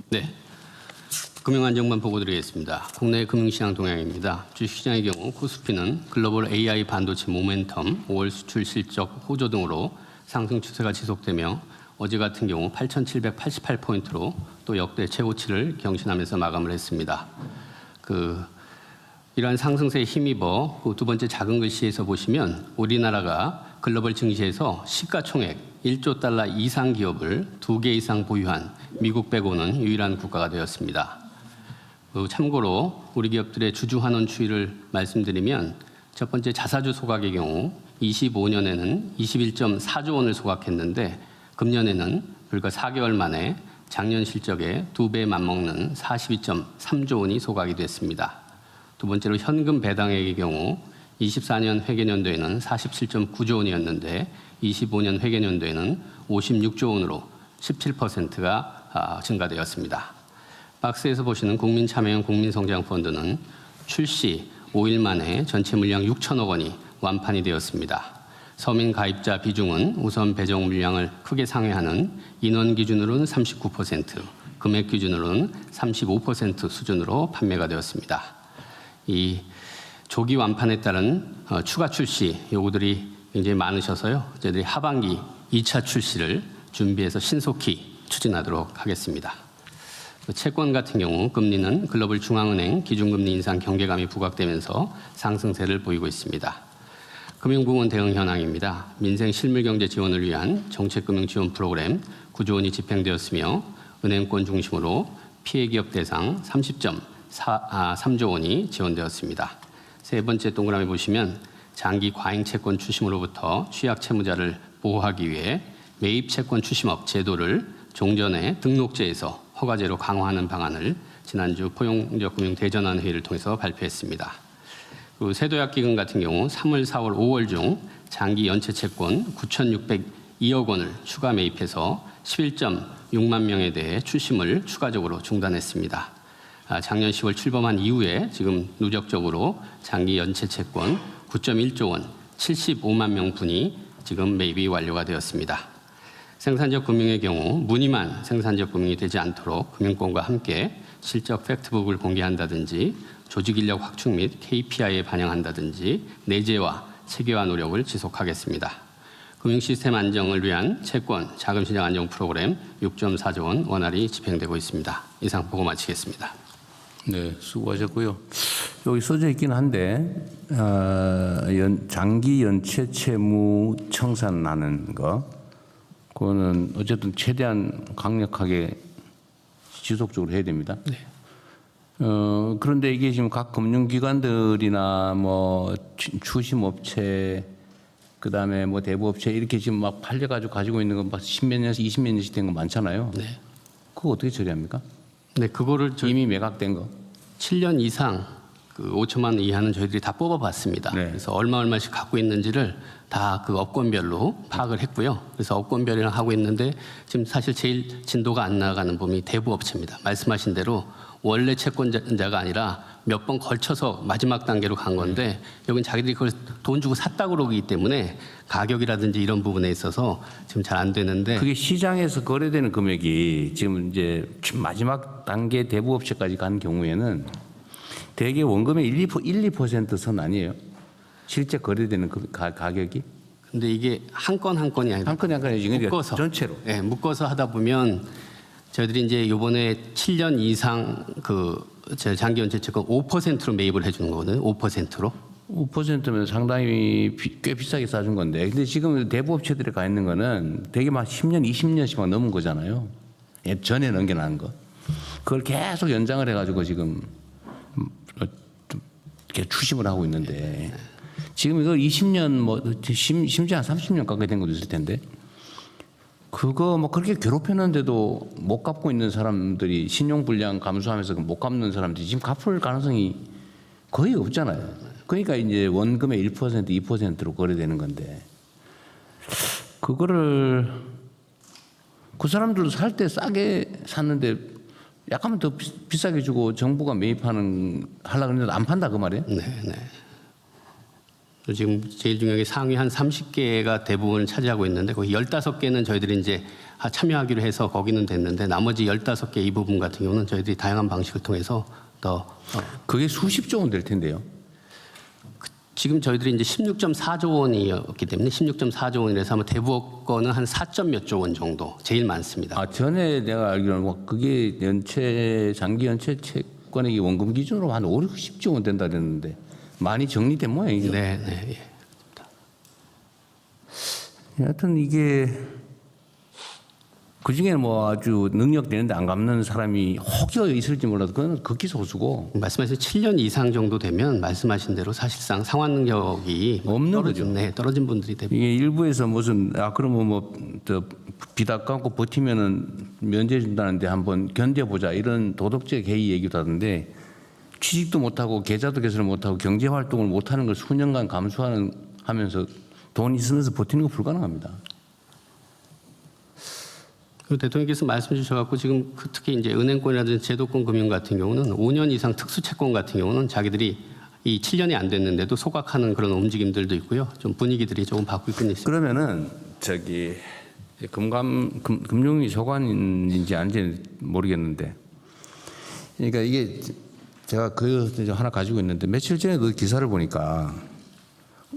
네. 금융안정만 보고 드리겠습니다. 국내 금융시장 동향입니다. 주식시장의 경우 코스피는 글로벌 AI 반도체 모멘텀, 5월 수출 실적 호조 등으로 상승 추세가 지속되며 어제 같은 경우 8,788포인트로 또 역대 최고치를 경신하면서 마감을 했습니다. 이러한 상승세에 힘입어 두 번째 작은 글씨에서 보시면 우리나라가 글로벌 증시에서 시가총액 1조 달러 이상 기업을 2개 이상 보유한 미국 빼고는 유일한 국가가 되었습니다. 참고로 우리 기업들의 주주 환원 추이를 말씀드리면 첫 번째 자사주 소각의 경우 25년에는 21.4조 원을 소각했는데 금년에는 불과 4개월 만에 작년 실적의 2배에 맞먹는 42.3조 원이 소각이 됐습니다. 두 번째로 현금 배당액의 경우 24년 회계연도에는 47.9조 원이었는데 25년 회계연도에는 56조 원으로 17%가 증가되었습니다. 박스에서 보시는 국민참여형 국민성장펀드는 출시 5일 만에 전체 물량 6천억 원이 완판이 되었습니다. 서민 가입자 비중은 우선 배정 물량을 크게 상회하는 인원 기준으로는 39%, 금액 기준으로는 35% 수준으로 판매가 되었습니다. 이 조기 완판에 따른 추가 출시 요구들이 굉장히 많으셔서요. 저희들이 하반기 2차 출시를 준비해서 신속히 추진하도록 하겠습니다. 채권 같은 경우 금리는 글로벌 중앙은행 기준금리 인상 경계감이 부각되면서 상승세를 보이고 있습니다. 금융부문 대응 현황입니다. 민생 실물경제 지원을 위한 정책금융 지원 프로그램 9조 원이 집행되었으며 은행권 중심으로 피해기업 대상 30.3조 원이 지원되었습니다. 세 번째 동그라미 보시면 장기 과잉 채권 추심으로부터 취약 채무자를 보호하기 위해 매입 채권 추심업 제도를 종전의 등록제에서 허가제로 강화하는 방안을 지난주 포용적 금융 대전환 회의를 통해서 발표했습니다. 그리고 세도약기금 같은 경우 3월, 4월, 5월 중 장기 연체 채권 9,602억 원을 추가 매입해서 11.6만 명에 대해 추심을 추가적으로 중단했습니다. 작년 10월 출범한 이후에 지금 누적적으로 장기 연체 채권 9.1조 원, 75만 명분이 지금 매입이 완료가 되었습니다. 생산적 금융의 경우 무늬만 생산적 금융이 되지 않도록 금융권과 함께 실적 팩트북을 공개한다든지 조직인력 확충 및 KPI에 반영한다든지 내재와 체계화 노력을 지속하겠습니다. 금융시스템 안정을 위한 채권 자금시장 안정 프로그램 6.4조 원 원활히 집행되고 있습니다. 이상 보고 마치겠습니다. 네, 수고하셨고요. 여기 써져 있긴 한데 장기 연체 채무 청산하는 거 그거는 어쨌든 최대한 강력하게 지속적으로 해야 됩니다. 네. 그런데 이게 지금 각 금융기관들이나 뭐 추심업체 그다음에 뭐 대부업체 이렇게 지금 막 팔려가지고 가지고 있는 건 막 10몇 년씩 20몇 년씩 된 거 많잖아요. 네. 그거 어떻게 처리합니까? 네, 그거를 이미 매각된 거. 7년 이상 5천만 원 이하는 저희들이 다 뽑아봤습니다. 네. 그래서 얼마씩 갖고 있는지를 다 그 업권별로 파악을 했고요. 그래서 업권별이랑 하고 있는데 지금 사실 제일 진도가 안 나가는 범위 대부업체입니다. 말씀하신 대로 원래 채권자가 아니라 몇 번 걸쳐서 마지막 단계로 간 건데 여긴 자기들이 그걸 돈 주고 샀다 그러기 때문에 가격이라든지 이런 부분에 있어서 지금 잘 안 되는데 그게 시장에서 거래되는 금액이 지금 이제 마지막 단계 대부업체까지 간 경우에는 대개 원금의 1, 2% 선 아니에요? 실제 거래되는 그 가격이? 근데 이게 한 건 한 건이 아니라 한 건이 그러니까 묶어서 전체로. 네, 묶어서 하다 보면 저희들이 이제 이번에 7년 이상 장기 연체 채권 5%로 매입을 해주는 거거든요. 5%로. 5%면 상당히 꽤 비싸게 싸준 건데, 근데 지금 대부업체들이 가 있는 거는 되게 막 10년, 20년씩 막 넘은 거잖아요. 전에 넘겨난 거. 그걸 계속 연장을 해가지고 지금 이렇게 추심을 하고 있는데, 지금 이거 20년 뭐 심지어 한 30년 가까이 된 것도 있을 텐데, 그거 뭐 그렇게 괴롭혔는데도 못 갚고 있는 사람들이 신용불량 감소하면서 못 갚는 사람들이 지금 갚을 가능성이 거의 없잖아요. 그러니까 이제 원금의 1%, 2%로 거래되는 건데, 그거를 그 사람들도 살 때 싸게 샀는데 약간만 더 비싸게 주고 정부가 매입하려고 했는데 안 판다 그 말이에요? 네, 네. 그리고 지금 제일 중요한 게 상위 한 30개가 대부분을 차지하고 있는데 거기 15개는 저희들이 이제 참여하기로 해서 거기는 됐는데 나머지 15개 이 부분 같은 경우는 저희들이 다양한 방식을 통해서 더 그게 수십조 원 될 텐데요. 지금 저희들이 이제 16.4조 원이었기 때문에 16.4조 원이라서 아마 대부업권은 한 4점 몇 조 원 정도 제일 많습니다. 전에 내가 알기로는 뭐 그게 장기 연체 채권액이 원금 기준으로 한 5, 60조 원 된다 그랬는데 많이 정리된 모양이죠. 네, 네. 예. 하여튼 이게 그 중에는 뭐 아주 능력 되는데 안 갚는 사람이 혹여 있을지 몰라도 그건 극히 소수고 말씀하신 7년 이상 정도 되면 말씀하신 대로 사실상 상환 능력이 없는 거죠. 네, 떨어진 분들이 대부분. 이게 일부에서 무슨 그러면 뭐저 빚 갚고 버티면은 면제 준다는데 한번 견뎌보자 이런 도덕적 개의 얘기도 하던데 취직도 못하고 계좌도 개설을 못하고 경제 활동을 못하는 걸 수년간 하면서 돈 있으면서 버티는 거 불가능합니다. 그 대통령께서 말씀 주셔갖고 지금 특히 이제 은행권이라든지 제도권 금융 같은 경우는 5년 이상 특수 채권 같은 경우는 자기들이 이 7년이 안 됐는데도 소각하는 그런 움직임들도 있고요. 좀 분위기들이 조금 바뀌고 있습니다. 그러면은 저기 금융위 소관인지 아닌지 모르겠는데, 그러니까 이게 제가 그 하나 가지고 있는데 며칠 전에 그 기사를 보니까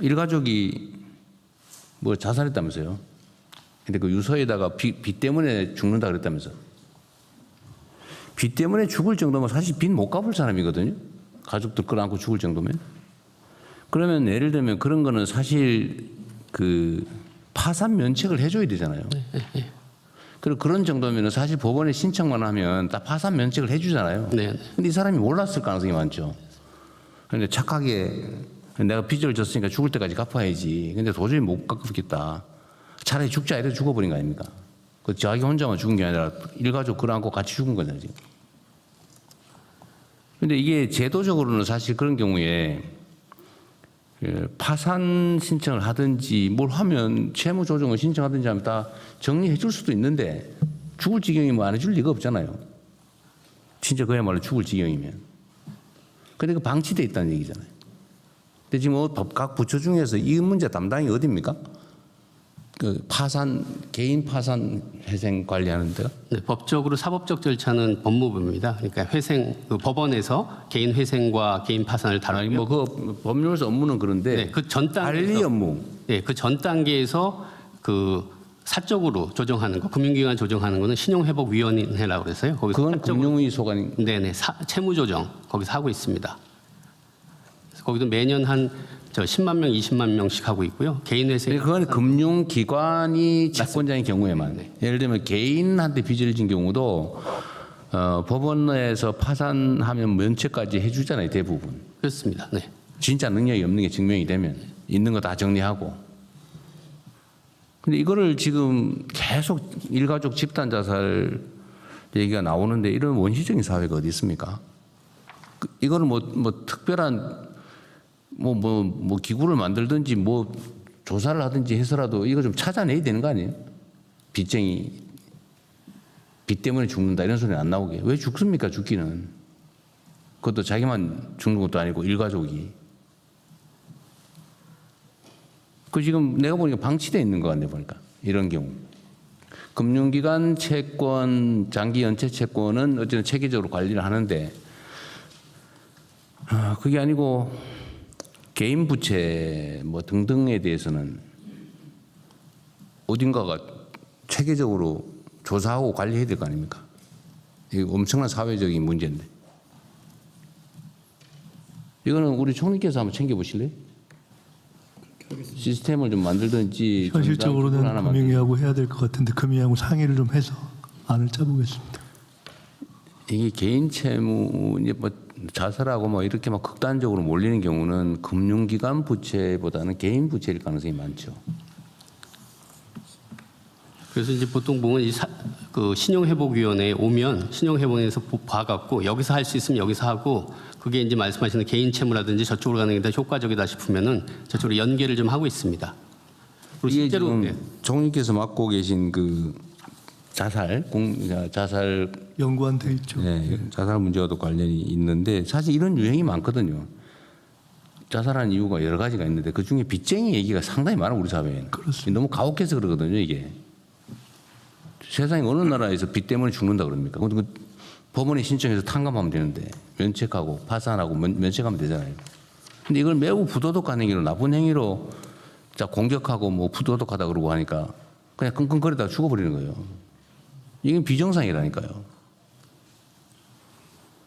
일가족이 뭐 자살했다면서요. 근데 그 유서에다가 빚 때문에 죽는다 그랬다면서. 빚 때문에 죽을 정도면 사실 빚 못 갚을 사람이거든요. 가족들 끌어안고 죽을 정도면. 그러면 예를 들면 그런 거는 사실 그 파산 면책을 해줘야 되잖아요. 그리고 그런 정도면 사실 법원에 신청만 하면 다 파산 면책을 해주잖아요. 네. 근데 이 사람이 몰랐을 가능성이 많죠. 근데 착하게 내가 빚을 졌으니까 죽을 때까지 갚아야지. 근데 도저히 못 갚겠다. 차라리 죽자 이래 죽어버린 거 아닙니까? 그 자기 혼자만 죽은 게 아니라 일가족 끌어안고 같이 죽은 거잖아요, 지금. 근데 이게 제도적으로는 사실 그런 경우에 파산 신청을 하든지 뭘 하면 채무 조정을 신청하든지 하면 다 정리해 줄 수도 있는데 죽을 지경이면 안 해줄 리가 없잖아요. 진짜 그야말로 죽을 지경이면. 근데 그 방치돼 있다는 얘기잖아요. 근데 지금 각 부처 중에서 이 문제 담당이 어디입니까? 그 개인 파산 회생 관리하는 데가? 네, 법적으로 사법적 절차는 법무부입니다. 그러니까 그 법원에서 개인 회생과 개인 파산을 다루고요. 뭐그 법률에서 업무는 그런데 네, 그 전 단계에서 관리 업무. 네, 그 전 단계에서 그 사적으로 조정하는 거, 금융기관 조정하는 거는 신용회복위원회라고 그래서요. 거기서 그건 사적으로 금융위 소관인. 네네 채무 조정 거기서 하고 있습니다. 그래서 거기도 매년 한 10만 명, 20만 명씩 하고 있고요. 개인 회생. 그건 금융기관이 채권자인 경우에만. 네. 예를 들면 개인한테 빚을 진 경우도 법원 내에서 파산하면 면책까지 해주잖아요, 대부분. 그렇습니다. 네. 진짜 능력이 없는 게 증명이 되면 있는 거 다 정리하고. 근데 이거를 지금 계속 일가족 집단 자살 얘기가 나오는데 이런 원시적인 사회가 어디 있습니까? 이거는 뭐 특별한 뭐 기구를 만들든지 뭐 조사를 하든지 해서라도 이거 좀 찾아내야 되는 거 아니에요? 빚쟁이 빚 때문에 죽는다 이런 소리는 안 나오게. 왜 죽습니까? 죽기는. 그것도 자기만 죽는 것도 아니고 일가족이. 그 지금 내가 보니까 방치돼 있는 것 같네 보니까 이런 경우. 금융기관 채권, 장기 연체 채권은 어쨌든 체계적으로 관리를 하는데 그게 아니고 개인 부채 뭐 등등에 대해서는 어딘가가 체계적으로 조사하고 관리해야 될 거 아닙니까? 이거 엄청난 사회적인 문제인데. 이거는 우리 총리께서 한번 챙겨보실래요? 시스템을 좀 만들든지. 현실적으로는 금융위하고 해야 될 것 같은데 금융위하고 상의를 좀 해서 안을 짜보겠습니다. 이게 개인 채무 뭐 자살하고 뭐 이렇게 막 극단적으로 몰리는 경우는 금융기관 부채보다는 개인 부채일 가능성이 많죠. 그래서 이제 보통 보면 그 신용회복위원회에 오면 신용회복위원회에서 봐갖고 여기서 할 수 있으면 여기서 하고 그게 이제 말씀하시는 개인 채무라든지 저쪽으로 가는 게 더 효과적이다 싶으면은 저쪽으로 연계를 좀 하고 있습니다. 그리고 이게 실제로 지금 총리께서 맡고 계신 그 자살 연구한 돼 있죠. 네, 자살 문제와도 관련이 있는데 사실 이런 유행이 많거든요. 자살하는 이유가 여러 가지가 있는데 그 중에 빚쟁이 얘기가 상당히 많아 우리 사회에는. 그렇습니다. 너무 가혹해서 그러거든요 이게. 세상에 어느 나라에서 빚 때문에 죽는다 그럽니까? 그 법원에 신청해서 탕감하면 되는데 면책하고 파산하고 면책하면 되잖아요. 근데 이걸 매우 부도덕한 행위로 나쁜 행위로 자 공격하고 뭐 부도덕하다 그러고 하니까 그냥 끙끙거리다가 죽어버리는 거예요. 이게 비정상이라니까요.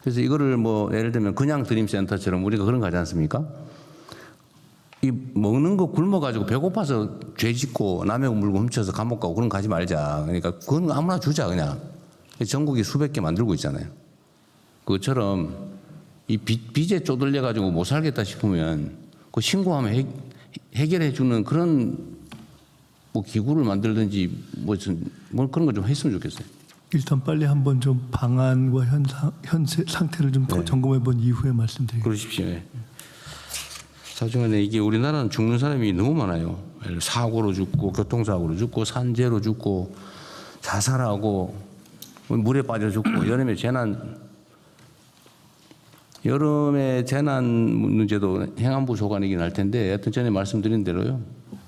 그래서 이거를 뭐 예를 들면 그냥 드림센터처럼 우리가 그런 거 하지 않습니까? 이 먹는 거 굶어가지고 배고파서 죄 짓고 남의 물고 훔쳐서 감옥 가고 그런 거 가지 말자. 그러니까 그건 아무나 주자 그냥. 전국에 수백 개 만들고 있잖아요. 그것처럼 이 빚에 쪼들려가지고 못 살겠다 싶으면 그 신고하면 해결해 주는 그런 뭐 기구를 만들든지 뭐 그런 거 좀 했으면 좋겠어요. 일단 빨리 한번 좀 방안과 현재 상태를 좀 점검해 본 이후에 말씀드리겠습니다. 그러십시오. 예. 사실은 이게 우리나라는 죽는 사람이 너무 많아요. 사고로 죽고 교통사고로 죽고 산재로 죽고 자살하고 물에 빠져 죽고 여름에 재난 문제도 행안부 소관이긴 할 텐데 하여튼 전에 말씀드린 대로요.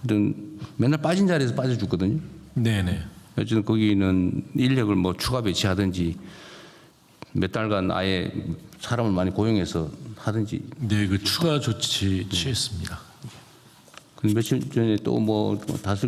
하여튼 맨날 빠진 자리에서 빠져 죽거든요. 네네. 어쨌든 거기는 인력을 뭐 추가 배치하든지 몇 달간 아예 사람을 많이 고용해서 하든지. 네, 그 추가 조치 취했습니다. 며칠 전에 또 뭐 다슬